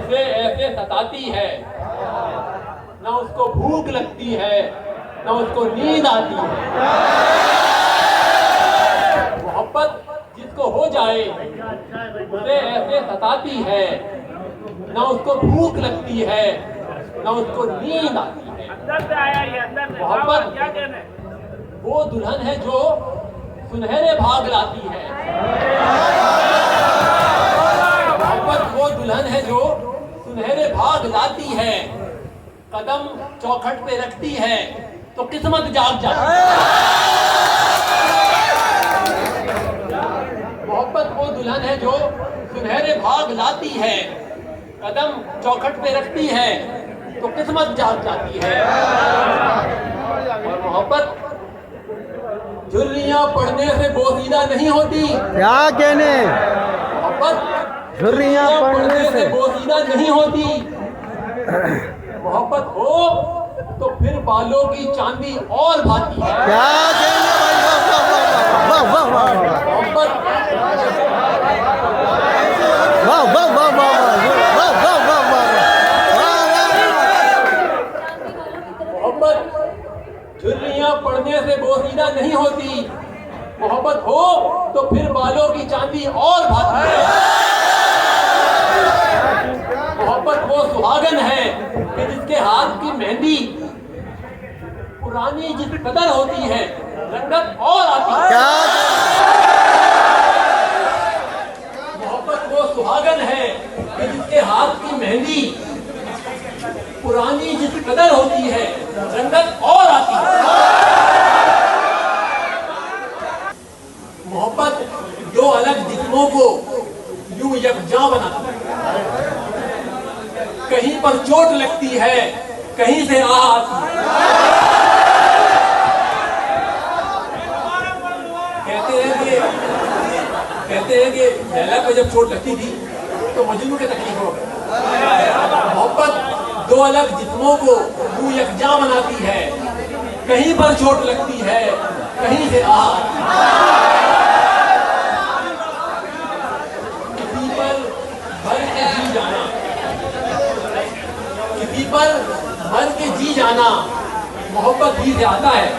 उसे ऐसे सताती है, न उसको भूख लगती है, न उसको नींद आती है। मोहब्बत जिसको हो जाए उसे ऐसे सताती है, न उसको भूख लगती है, न उसको नींद आती है। मोहब्बत वो दुल्हन है जो सुनहरे भाग लाती है। मोहब्बत वो दुल्हन है जो सुनहरे भाग लाती है। कदम चौखट पे रखती है तो किस्मत जाग जाती है। मोहब्बत वो दुल्हन है जो सुनहरे भाग लाती है। कदम चौखट पे रखती है तो किस्मत जाग जाती है। और मोहब्बत झुर्रियां पड़ने से बोसीदा नहीं होती। क्या कहने? मोहब्बत झुर्रियां पड़ने से बोसीदा नहीं होती। मोहब्बत हो तो फिर बालों की चांदी और भाती है। क्या कहने भाई? वाह वाह वाह वाह वाह मोहब्बत वाह वाह वाह वाह वाह वाह वाह मोहब्बत झुर्रियां पड़ने से बोसीदा नहीं होती। मोहब्बत हो तो फिर बालों की चांदी और भाती है। मोहब्बत वो सुहागन है कि जिसके हाथ की मेहंदी पुरानी जिस कदर होती है रंगत और आती है। क्या? मोहब्बत वो सुहागन है कि जिसके हाथ की मेहंदी पुरानी जिस कदर होती है रंगत और आती है। मोहब्बत दो अलग जिस्मों को यूं यकजा बनाती है। कहीं पर चोट लगती है, कहीं से आह आती है। कहते हैं कि लैला को जब चोट लगती थी तो मजनू की तकलीफ हो गई। मोहब्बत दो अलग जिस्मों को यूं यकजा बनाती है। कहीं पर चोट लगती है, कहीं से आह आती है। किसी पर भर के जी जाना, किसी पर भर के जी जाना मोहब्बत ही से आता है।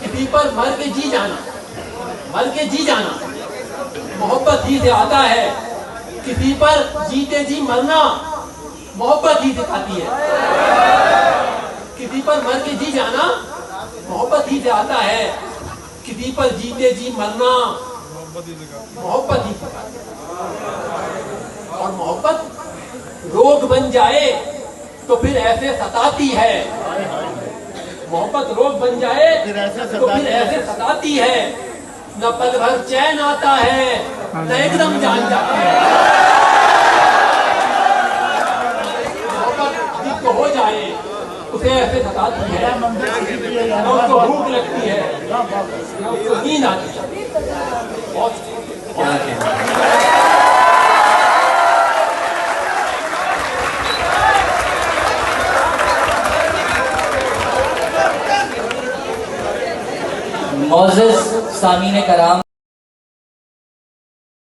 किसी पर मर के जी जाना, मर के जी जाना मोहब्बत ही से आता है। किसी पर जीते जी मरना मोहब्बत ही सिखाती है। किसी पर मर के जी जाना मोहब्बत ही से आता है। किसी पर जीते जी मरना मोहब्बत ही सिखाती है। और मोहब्बत रोग बन जाए तो फिर ऐसे सताती है। मोहब्बत रोग बन जाए तो फिर ऐसे सताती है। न पल भर चैन आता है, न एकदम जान जाती है। मोहब्बत जिसको हो जाए उसे ऐसे सताती है, न उसको भूख लगती है, न उसको नींद आती है। मौजूद सामीन कराम